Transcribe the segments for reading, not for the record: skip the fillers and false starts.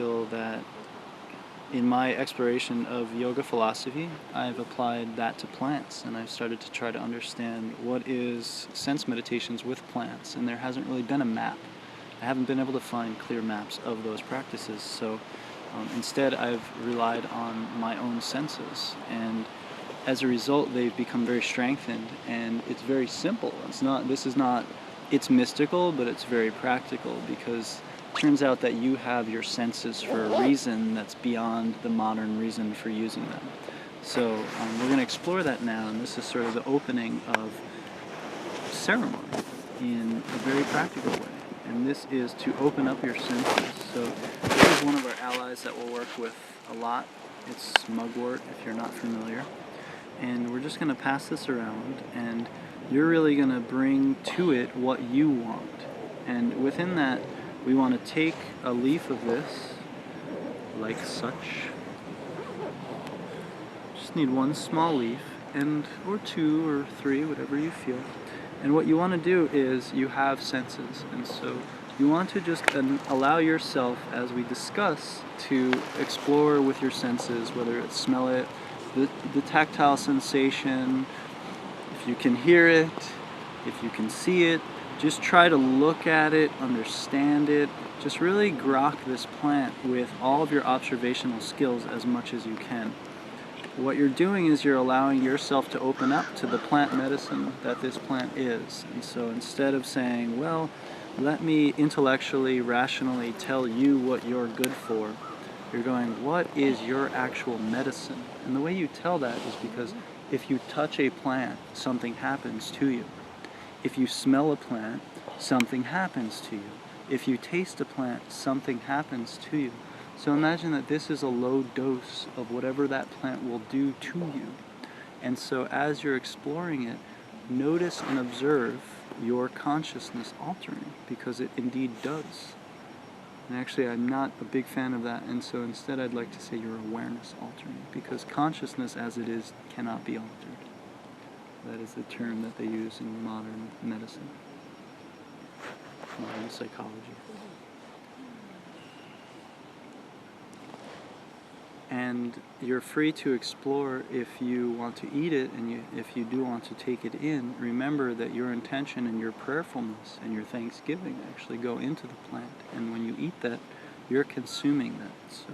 feel that in my exploration of yoga philosophy, I've applied that to plants, and I've started to try to understand what is sense meditations with plants, and there hasn't really been a map. I haven't been able to find clear maps of those practices, so instead I've relied on my own senses, and as a result they've become very strengthened, and it's very simple. It's mystical, but it's very practical, because it turns out that you have your senses for a reason that's beyond the modern reason for using them. So we're going to explore that now, and this is sort of the opening of ceremony in a very practical way. And this is to open up your senses. So this is one of our allies that we'll work with a lot. It's mugwort, if you're not familiar. And we're just going to pass this around, and you're really going to bring to it what you want. And within that, we want to take a leaf of this, like such. Just need one small leaf, or two or three, whatever you feel. And what you want to do is, you have senses, and so you want to just allow yourself, as we discuss, to explore with your senses, whether it's smell it, the tactile sensation, if you can hear it, if you can see it. Just try to look at it, understand it. Just really grok this plant with all of your observational skills as much as you can. What you're doing is you're allowing yourself to open up to the plant medicine that this plant is. And so instead of saying, well, let me intellectually, rationally tell you what you're good for, you're going, what is your actual medicine? And the way you tell that is because if you touch a plant, something happens to you. If you smell a plant, something happens to you. If you taste a plant, something happens to you. So imagine that this is a low dose of whatever that plant will do to you. And so as you're exploring it, notice and observe your consciousness altering, because it indeed does. And actually, I'm not a big fan of that, and so instead I'd like to say your awareness altering, because consciousness as it is cannot be altered. That is the term that they use in modern medicine, modern psychology. And you're free to explore if you want to eat it, and if you do want to take it in. Remember that your intention and your prayerfulness and your thanksgiving actually go into the plant, and when you eat that, you're consuming that. So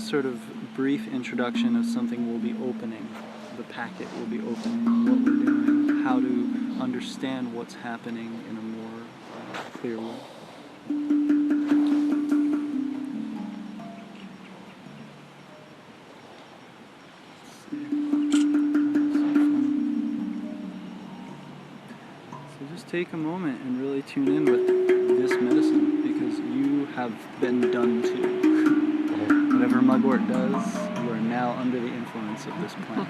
sort of brief introduction of something we'll be opening. The packet will be opening, what we're doing, how to understand what's happening in a more clear way. Take a moment and really tune in with this medicine, because you have been done to. Whatever mugwort does, you are now under the influence of this plant.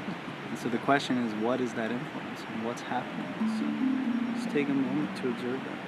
And so the question is, what is that influence and what's happening? So just take a moment to observe that.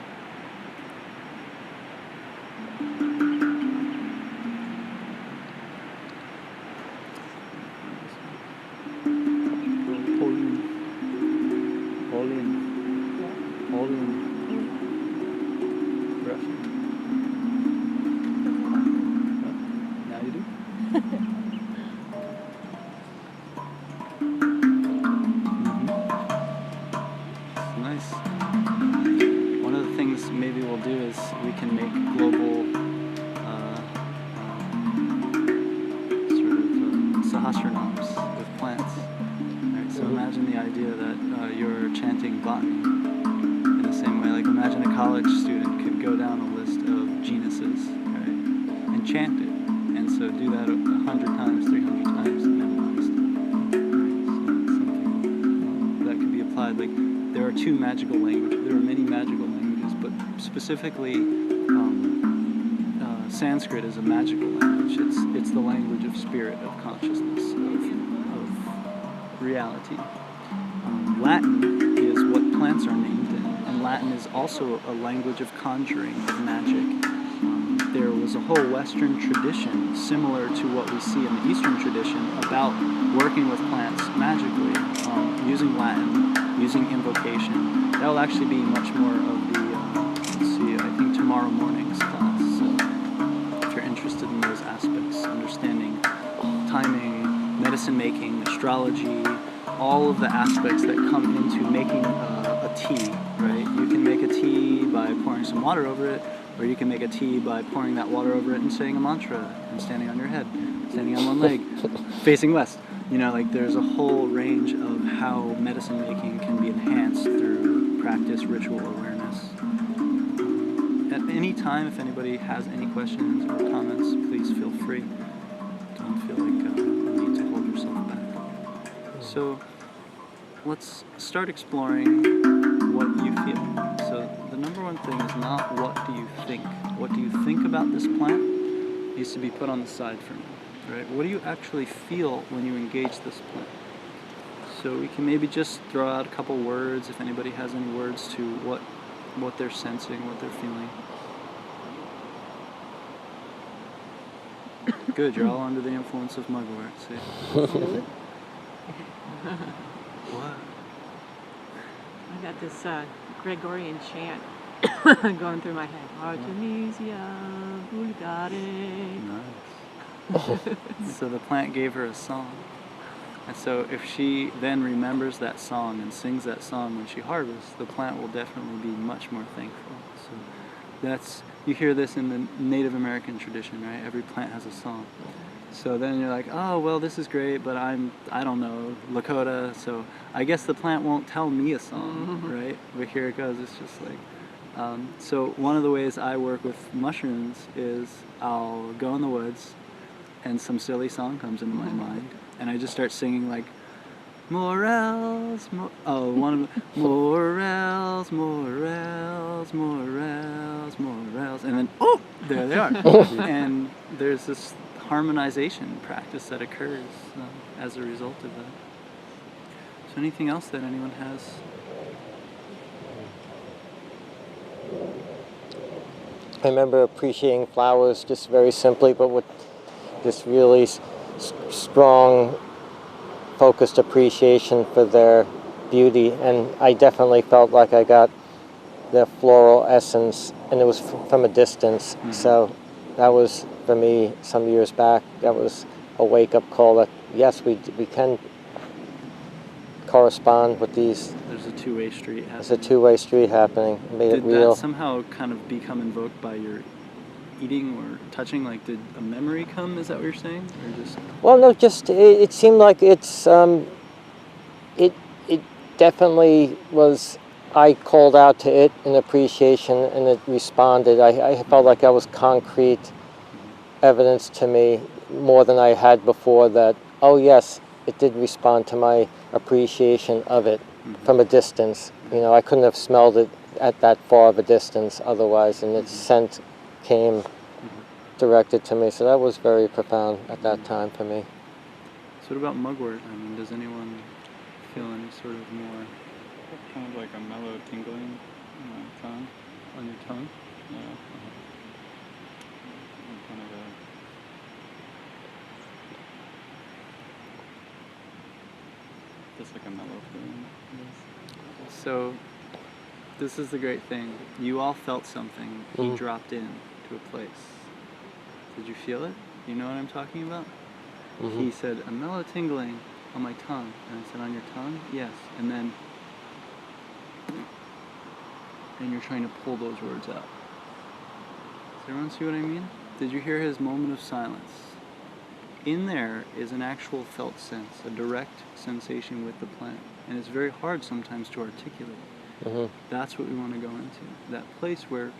Specifically, Sanskrit is a magical language. It's the language of spirit, of consciousness, of reality. Latin is what plants are named in, and Latin is also a language of conjuring, of magic. There was a whole Western tradition, similar to what we see in the Eastern tradition, about working with plants magically, using Latin, using invocation. That will actually be much more of the tomorrow morning's class. So if you're interested in those aspects, understanding timing, medicine making, astrology, all of the aspects that come into making a tea, right? You can make a tea by pouring some water over it, or you can make a tea by pouring that water over it and saying a mantra and standing on your head, standing on one leg, facing west. You know, like there's a whole range of how medicine making can be enhanced through practice, ritual awareness. At any time, if anybody has any questions or comments, please feel free. Don't feel like you need to hold yourself back. So let's start exploring what you feel. So the number one thing is not what do you think. What do you think about this plant needs to be put on the side for me, right? What do you actually feel when you engage this plant? So we can maybe just throw out a couple words, if anybody has any words to what they're sensing, what they're feeling. Good, you're all under the influence of mugwort. See? What? I got this Gregorian chant going through my head. Artemisia vulgare. Nice. So the plant gave her a song. And so if she then remembers that song and sings that song when she harvests, the plant will definitely be much more thankful. So that's, you hear this in the Native American tradition, right? Every plant has a song. So then you're like, oh, well, this is great, but I don't know, Lakota, so I guess the plant won't tell me a song, right? But here it goes, it's just like, so one of the ways I work with mushrooms is I'll go in the woods and some silly song comes into my mind, and I just start singing like, morels, morels, morels, morels, and then, oh, there they are. And there's this harmonization practice that occurs as a result of that. So anything else that anyone has? I remember appreciating flowers just very simply, but with this really strong, focused appreciation for their beauty. And I definitely felt like I got the floral essence, and it was from a distance. So that was, for me, some years back, that was a wake-up call that, yes, we can correspond with these. There's a two-way street happening. There's a two-way street happening. It made it real. Did that somehow kind of become invoked by your eating or touching, like did a memory come? Is that what you're saying, or just? Well, no, just it seemed like it definitely was. I called out to it in appreciation, and it responded. I felt like that was concrete evidence to me, more than I had before, that, oh yes, it did respond to my appreciation of it from a distance. You know, I couldn't have smelled it at that far of a distance otherwise, and its scent came directed to me. So that was very profound at that time for me. So what about mugwort? I mean, does anyone feel any sort of more Kind of like a mellow tingling on my tongue. on your tongue? Yeah. Kind of just like a mellow feeling. So this is the great thing. You all felt something. He dropped in to a place. Did you feel it? You know what I'm talking about? He said, a mellow tingling on my tongue. And I said, on your tongue? Yes. And then, and you're trying to pull those words out. Does everyone see what I mean? Did you hear his moment of silence? In there is an actual felt sense, a direct sensation with the plant. And it's very hard sometimes to articulate. That's what we want to go into. That place where,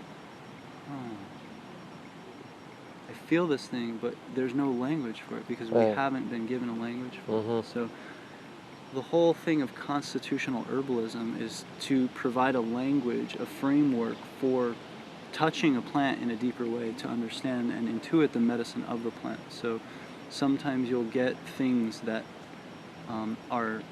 I feel this thing, but there's no language for it because we haven't been given a language for it. So the whole thing of constitutional herbalism is to provide a language, a framework for touching a plant in a deeper way to understand and intuit the medicine of the plant. So sometimes you'll get things that are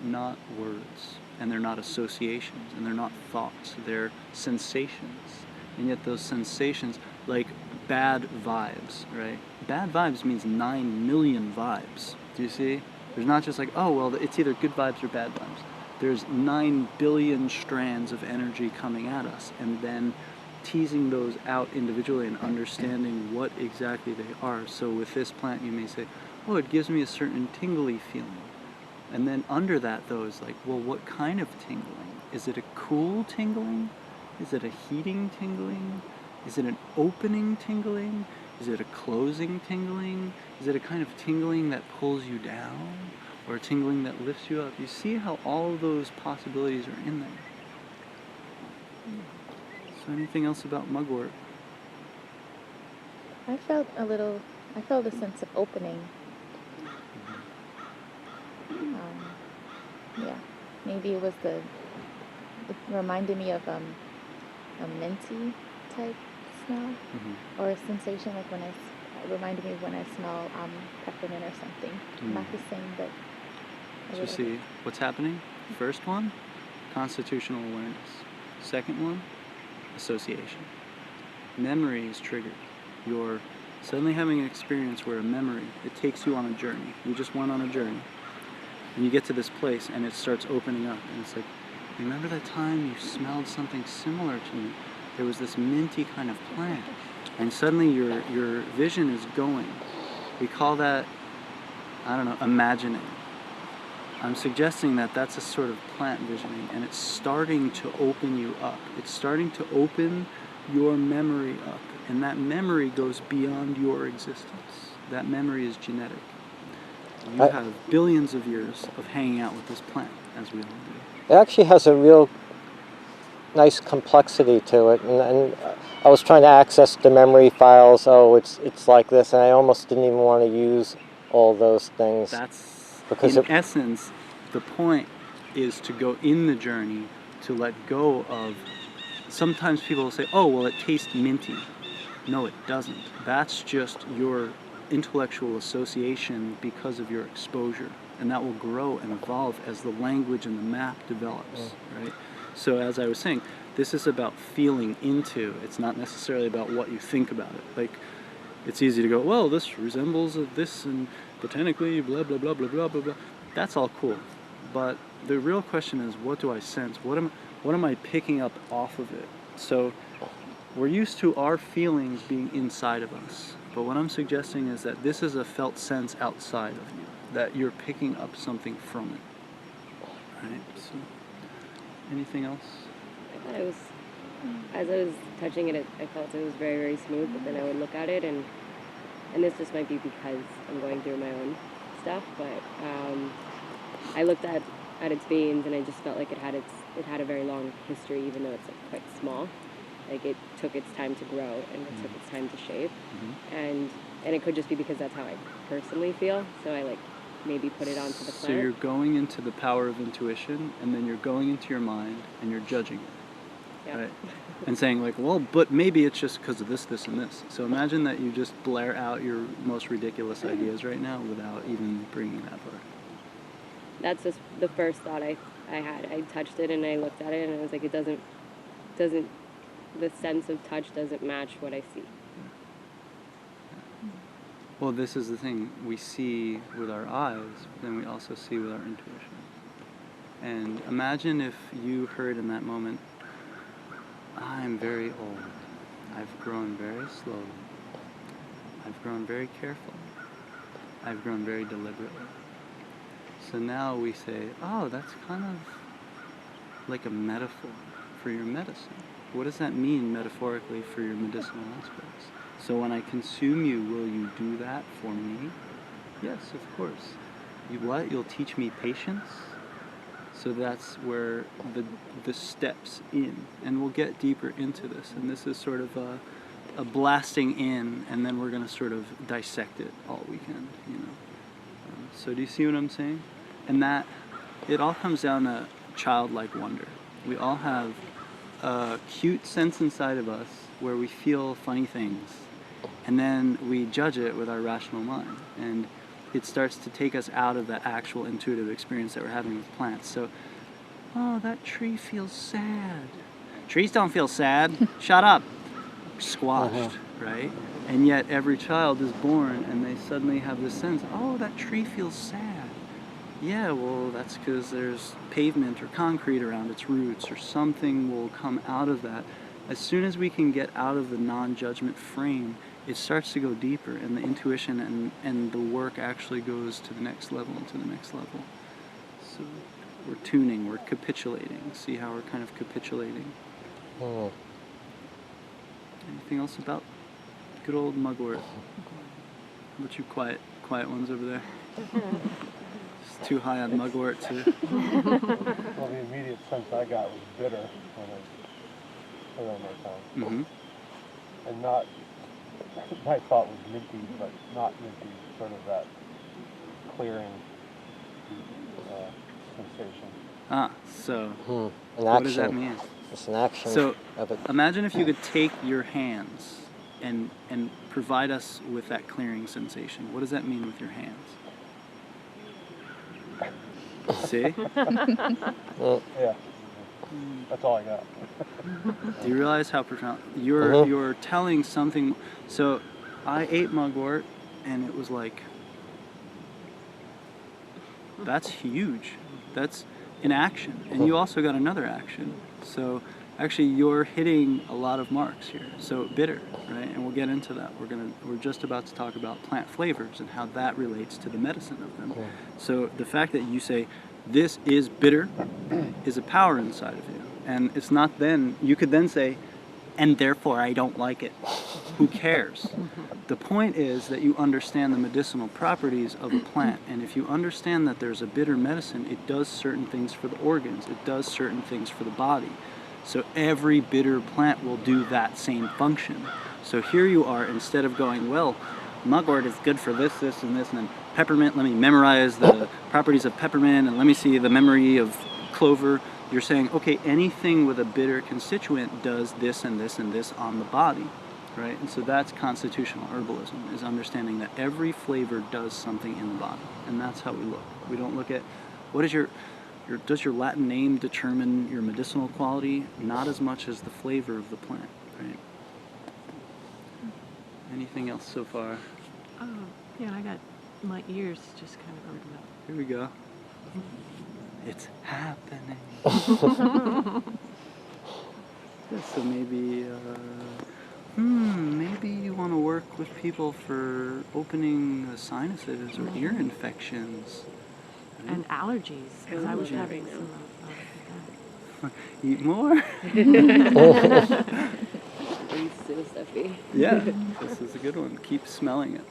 not words, and they're not associations, and they're not thoughts, they're sensations. And yet those sensations, like bad vibes, right? Bad vibes means 9 million vibes. Do you see? There's not just like, oh, well, it's either good vibes or bad vibes. There's 9 billion strands of energy coming at us, and then teasing those out individually and understanding what exactly they are. So with this plant, you may say, oh, it gives me a certain tingly feeling. And then under that, though, is like, well, what kind of tingling? Is it a cool tingling? Is it a heating tingling? Is it an opening tingling? Is it a closing tingling? Is it a kind of tingling that pulls you down? Or a tingling that lifts you up? You see how all of those possibilities are in there. So anything else about mugwort? I felt a sense of opening. Yeah, maybe it was it reminded me of a minty type smell, or a sensation like it reminded me of when I smell peppermint or something. Not the same, but a So little see bit. what's happening? First one, constitutional awareness. Second one, association. Memory is triggered. You're suddenly having an experience where a memory, it takes you on a journey. You just went on a journey. And you get to this place and it starts opening up. And it's like, remember that time you smelled something similar to me? There was this minty kind of plant. And suddenly your vision is going. We call that, I don't know, imagining. I'm suggesting that that's a sort of plant visioning, and it's starting to open you up. It's starting to open your memory up, and that memory goes beyond your existence. That memory is genetic. You have billions of years of hanging out with this plant, as we all do. It actually has a real nice complexity to it, and I was trying to access the memory files. Oh, it's like this, and I almost didn't even want to use all those things. That's, because in essence, the point is to go in the journey, to let go of. Sometimes people will say, oh, well, it tastes minty. No, it doesn't. That's just your intellectual association because of your exposure, and that will grow and evolve as the language and the map develops, right? So as I was saying, this is about feeling into. It's not necessarily about what you think about it. Like, it's easy to go, well, this resembles this, and botanically, blah, blah, blah, blah, blah, blah, blah. That's all cool. But the real question is, what do I sense? What am I picking up off of it? So we're used to our feelings being inside of us. But what I'm suggesting is that this is a felt sense outside of you, that you're picking up something from it. Right? So, anything else? I thought it was as I was touching it, I felt it was very, very smooth, but then I would look at it, and this just might be because I'm going through my own stuff, but I looked at its veins, and I just felt like it had a very long history, even though it's like quite small. Like it took its time to grow, and it took its time to shape, and it could just be because that's how I personally feel. So I like maybe put it onto the plant. So you're going into the power of intuition, and then you're going into your mind, and you're judging it, right? And saying like, well, but maybe it's just because of this, this, and this. So imagine that you just blare out your most ridiculous ideas right now without even bringing that part. That's just the first thought I had. I touched it and I looked at it and I was like, it doesn't, the sense of touch doesn't match what I see. Well, this is the thing. We see with our eyes, but then we also see with our intuition. And imagine if you heard in that moment, I'm very old. I've grown very slowly. I've grown very carefully. I've grown very deliberately. So now we say, oh, that's kind of like a metaphor for your medicine. What does that mean metaphorically for your medicinal aspects? So when I consume you, will you do that for me? Yes, of course. You what? You'll teach me patience? So that's where the steps in, and we'll get deeper into this. And this is sort of a blasting in, and then we're going to sort of dissect it all weekend, you know. So do you see what I'm saying? And that, it all comes down to childlike wonder. We all have a cute sense inside of us where we feel funny things, and then we judge it with our rational mind. And it starts to take us out of that actual intuitive experience that we're having with plants. So, oh, that tree feels sad. Trees don't feel sad. Shut up. Squashed, right? And yet every child is born and they suddenly have this sense, oh, that tree feels sad. Yeah, well, that's because there's pavement or concrete around its roots, or something will come out of that. As soon as we can get out of the non-judgment frame, it starts to go deeper, and the intuition and the work actually goes to the next level and to the next level. So we're tuning, we're capitulating. See how we're kind of capitulating? Anything else about good old mugwort? How about you quiet ones over there? It's too high on mugwort to... Well, the immediate sense I got was bitter when I put it on my tongue. And not, my thought was minty, but not minty, sort of that clearing sensation. So what does that mean? It's an action So of it. imagine if you could take your hands and provide us with that clearing sensation. What does that mean with your hands? See? Yeah. That's all I got. Do you realize how profound you're telling something? So I ate mugwort and it was like, that's huge. That's an action. And you also got another action. So actually you're hitting a lot of marks here. So bitter, right? And we'll get into that. We're just about to talk about plant flavors and how that relates to the medicine of them. So the fact that you say this is bitter is a power inside of you. And it's not then, you could then say, and therefore I don't like it. Who cares? The point is that you understand the medicinal properties of a plant, and if you understand that there's a bitter medicine, it does certain things for the organs, it does certain things for the body. So every bitter plant will do that same function. So here you are, instead of going, well, mugwort is good for this, this, and this, and then peppermint, let me memorize the properties of peppermint, and let me see the memory of clover. You're saying, okay, anything with a bitter constituent does this and this and this on the body, right? And so that's constitutional herbalism, is understanding that every flavor does something in the body. And that's how we look. We don't look at, what is does your Latin name determine your medicinal quality? Not as much as the flavor of the plant, right? Anything else so far? Oh, yeah, I got my ears just kind of opened up. Here we go. It's happening. So maybe, maybe you want to work with people for opening sinuses or ear infections. And allergies, because I was having some of that. Eat more. It's so stuffy. Yeah, this is a good one. Keep smelling it.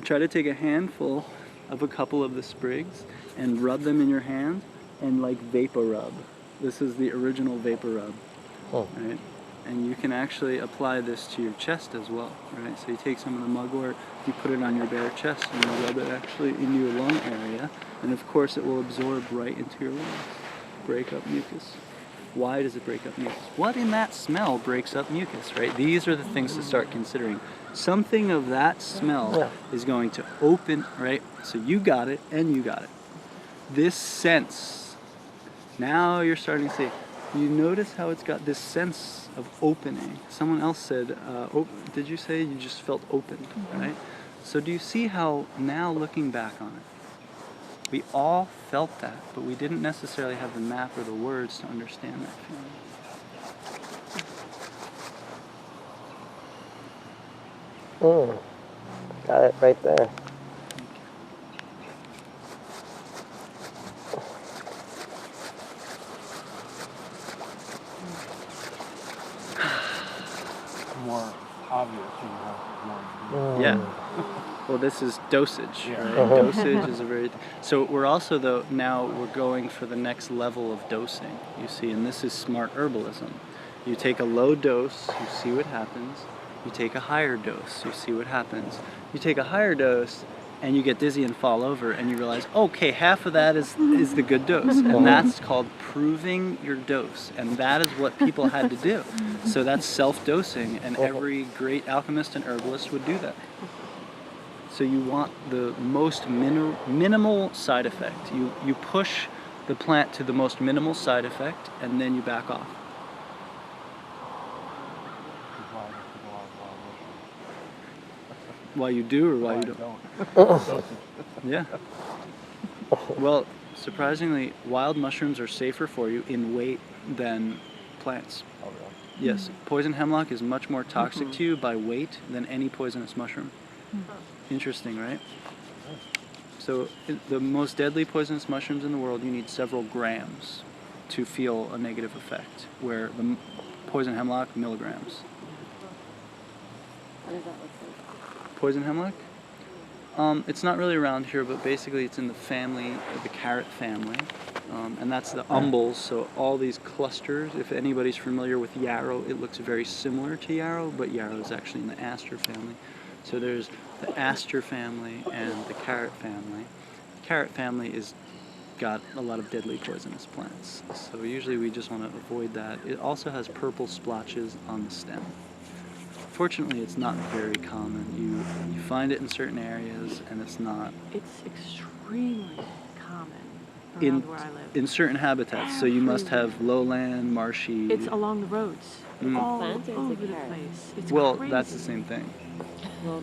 Try to take a handful of a couple of the sprigs and rub them in your hand and like vapor rub. This is the original vapor rub, right? And you can actually apply this to your chest as well, right? So you take some of the mugwort, you put it on your bare chest and you rub it actually in your lung area, and of course it will absorb right into your lungs, break up mucus. Why does it break up mucus? What in that smell breaks up mucus, right? These are the things to start considering. Something of that smell is going to open, right? So you got it and you got it. This sense, now you're starting to see, you notice how it's got this sense of opening. Someone else said, did you say you just felt opened, right? So do you see how now looking back on it, we all felt that, but we didn't necessarily have the map or the words to understand that feeling. Got it right there. More obvious, you know, more. Yeah. Well, this is dosage, right? Dosage is a very... So we're also, though, now we're going for the next level of dosing, you see, and this is smart herbalism. You take a low dose, you see what happens. You take a higher dose, you see what happens. You take a higher dose, and you get dizzy and fall over, and you realize, okay, half of that is the good dose. And that's called proving your dose. And that is what people had to do. So that's self-dosing, and every great alchemist and herbalist would do that. So you want the most minimal side effect. You push the plant to the most minimal side effect, and then you back off. Why you do or why you don't? Yeah. Well, surprisingly, wild mushrooms are safer for you in weight than plants. Oh, really? Yes, poison hemlock is much more toxic to you by weight than any poisonous mushroom. Interesting, right? So the most deadly poisonous mushrooms in the world, you need several grams to feel a negative effect, where the poison hemlock, milligrams. What does that look like? Poison hemlock? It's not really around here, but basically it's in the family, the carrot family, and that's the umbels. So all these clusters, if anybody's familiar with yarrow, it looks very similar to yarrow, but yarrow is actually in the aster family. So there's the aster family and the carrot family. The carrot family is got a lot of deadly poisonous plants, so usually we just want to avoid that. It also has purple splotches on the stem. Fortunately, it's not very common. You find it in certain areas, and it's not It's extremely common around in where I live. in certain habitats. So you must have lowland, marshy. It's along the roads, all Plants or is it over the carrot? place. It's Well, crazy. that's the same thing. Well,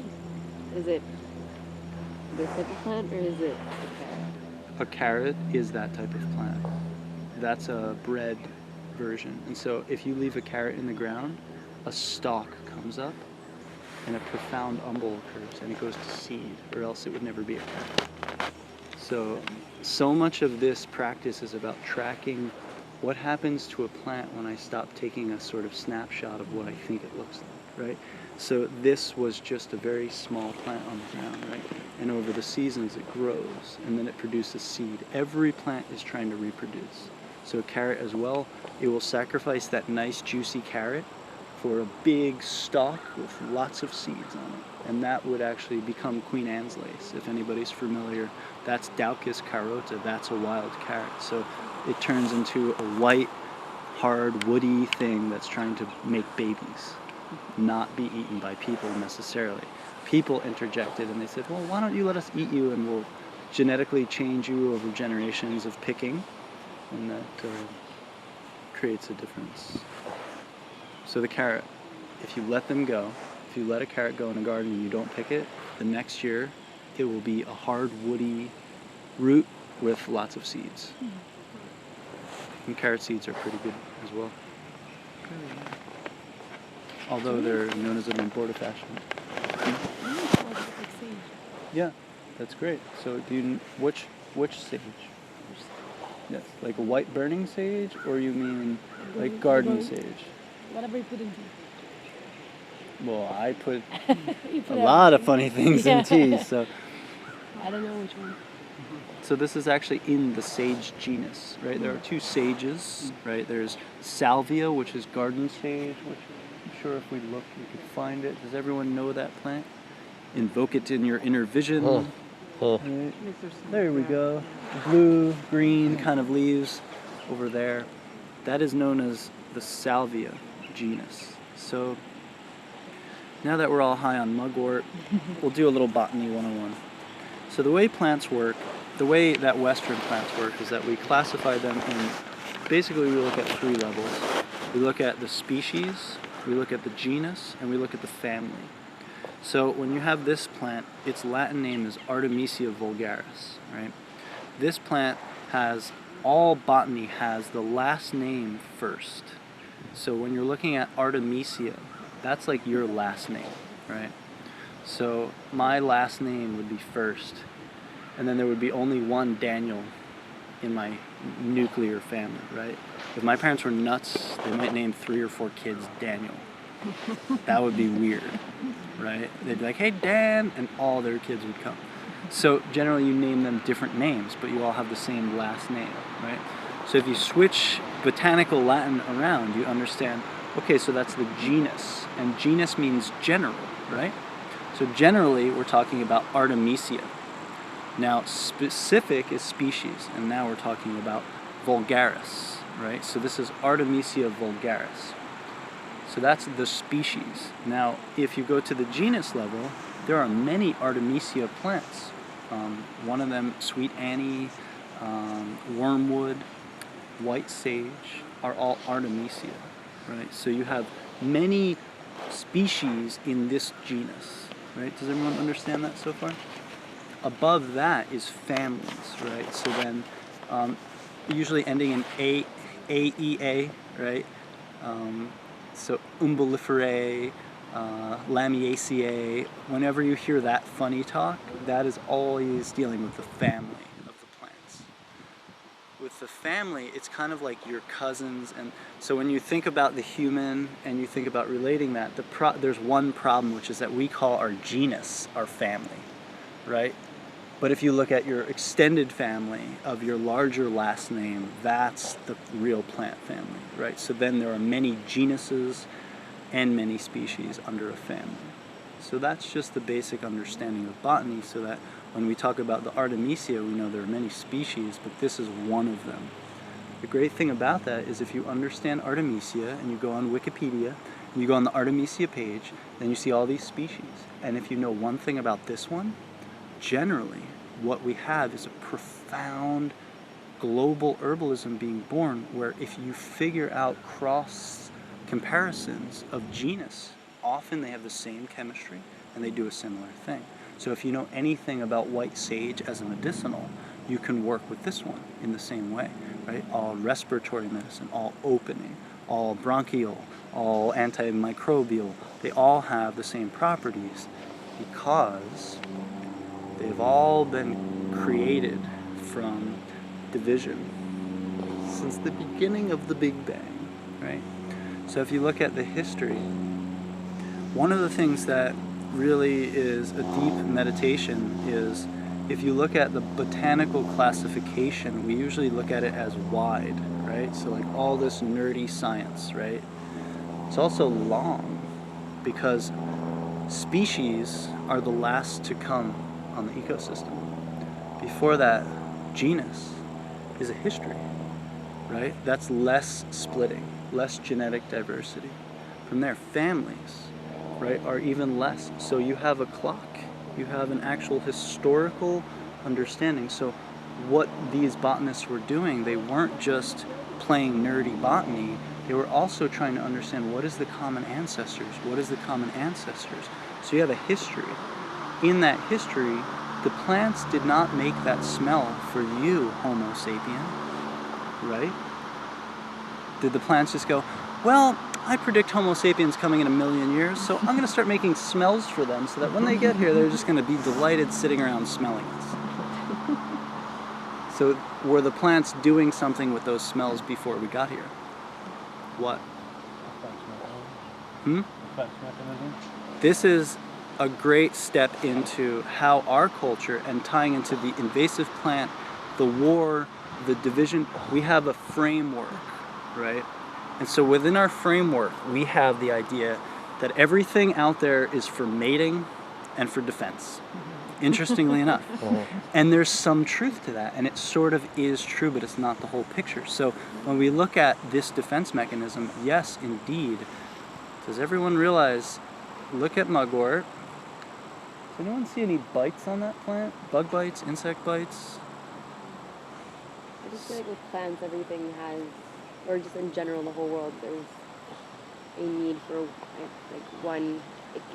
is it this type of plant or is it a carrot? A carrot is that type of plant. That's a bred version. And so if you leave a carrot in the ground, a stalk comes up and a profound umbel occurs and it goes to seed, or else it would never be a carrot. So much of this practice is about tracking what happens to a plant when I stop taking a sort of snapshot of what I think it looks like, right? So this was just a very small plant on the ground, right? And over the seasons it grows and then it produces seed. Every plant is trying to reproduce. So a carrot as well, it will sacrifice that nice juicy carrot for a big stalk with lots of seeds on it. And that would actually become Queen Anne's lace, if anybody's familiar. That's Daucus carota, that's a wild carrot. So it turns into a white, hard, woody thing that's trying to make babies, not be eaten by people necessarily. People interjected and they said, well, why don't you let us eat you and we'll genetically change you over generations of picking, and that creates a difference. So the carrot, if you let them go, if you let a carrot go in a garden and you don't pick it, the next year it will be a hard, woody root with lots of seeds. And carrot seeds are pretty good as well. Although they're known as an abortifacient. Yeah, that's great. So do you, which sage? Yes, like a white burning sage, or you mean like garden sage? Whatever you put in tea. Well, I put You a put lot of everything. funny things in tea, so. I don't know which one. So this is actually in the sage genus, right? There are two sages, right? There's salvia, which is garden sage, which I'm sure if we look, we could find it. Does everyone know that plant? Invoke it in your inner vision. Right? There we go. Blue, green kind of leaves over there. That is known as the salvia genus. So now that we're all high on mugwort, we'll do a little botany 101. So the way plants work, the way that Western plants work is that we classify them in, basically we look at 3 levels. We look at the species, we look at the genus, and we look at the family. So when you have this plant, its Latin name is Artemisia vulgaris, right? This plant has, all botany has the last name first. So when you're looking at Artemisia, that's like your last name, right? So my last name would be first, and then there would be only one Daniel in my nuclear family, right? If my parents were nuts, they might name 3 or 4 kids Daniel. That would be weird, right? They'd be like, hey Dan, and all their kids would come. So generally you name them different names, but you all have the same last name, right? So if you switch botanical Latin around, you understand, okay, so that's the genus, and genus means general, right? So generally we're talking about Artemisia. Now specific is species, and now we're talking about vulgaris, right? So this is Artemisia vulgaris. So that's the species. Now, if you go to the genus level, there are many Artemisia plants. One of them, sweet anise, wormwood, white sage, are all Artemisia, right? So you have many species in this genus, right? Does everyone understand that so far? Above that is families, right? So then, usually ending in AEA, right? So Umbelliferae, Lamiaceae, whenever you hear that funny talk, that is always dealing with the family of the plants. With the family, it's kind of like your cousins, and so when you think about the human and you think about relating that, there's one problem, which is that we call our genus our family, right? But if you look at your extended family of your larger last name, that's the real plant family, right? So then there are many genuses and many species under a family. So that's just the basic understanding of botany, so that when we talk about the Artemisia, we know there are many species, but this is one of them. The great thing about that is if you understand Artemisia and you go on Wikipedia, and you go on the Artemisia page, then you see all these species. And if you know one thing about this one, generally, what we have is a profound global herbalism being born, where if you figure out cross comparisons of genus, often they have the same chemistry and they do a similar thing. So if you know anything about white sage as a medicinal, you can work with this one in the same way, right? All respiratory medicine, all opening, all bronchial, all antimicrobial, they all have the same properties because they've all been created from division since the beginning of the Big Bang, right? So if you look at the history, one of the things that really is a deep meditation is if you look at the botanical classification, we usually look at it as wide, right? So like all this nerdy science, right? It's also long because species are the last to come on the ecosystem. Before that, genus is a history, right? That's less splitting, less genetic diversity. From there, families, right, are even less. So you have a clock, you have an actual historical understanding. So what these botanists were doing, they weren't just playing nerdy botany, they were also trying to understand what is the common ancestors, what is the common ancestors. So you have a history. In that history, the plants did not make that smell for you, Homo sapien, right? Did the plants just go, well, I predict Homo sapiens coming in 1 million years, so I'm going to start making smells for them so that when they get here, they're just going to be delighted sitting around smelling us. So were the plants doing something with those smells before we got here? What? Defense mechanism. This is a great step into how our culture, and tying into the invasive plant, the war, the division, we have a framework, right? And so within our framework, we have the idea that everything out there is for mating and for defense, interestingly enough. And there's some truth to that, and it sort of is true, but it's not the whole picture. So when we look at this defense mechanism, yes, indeed, does everyone realize, look at mugwort. Does anyone see any bites on that plant? Bug bites, insect bites? I just feel like with plants, everything has, or just in general, the whole world, there's a need for, like, one,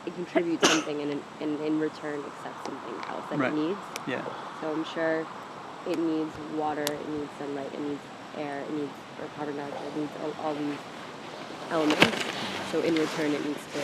it contributes something and in return accepts something else that Right. it needs. Yeah. So I'm sure it needs water, it needs sunlight, it needs air, it needs carbon dioxide, it needs all these elements. So in return, it needs to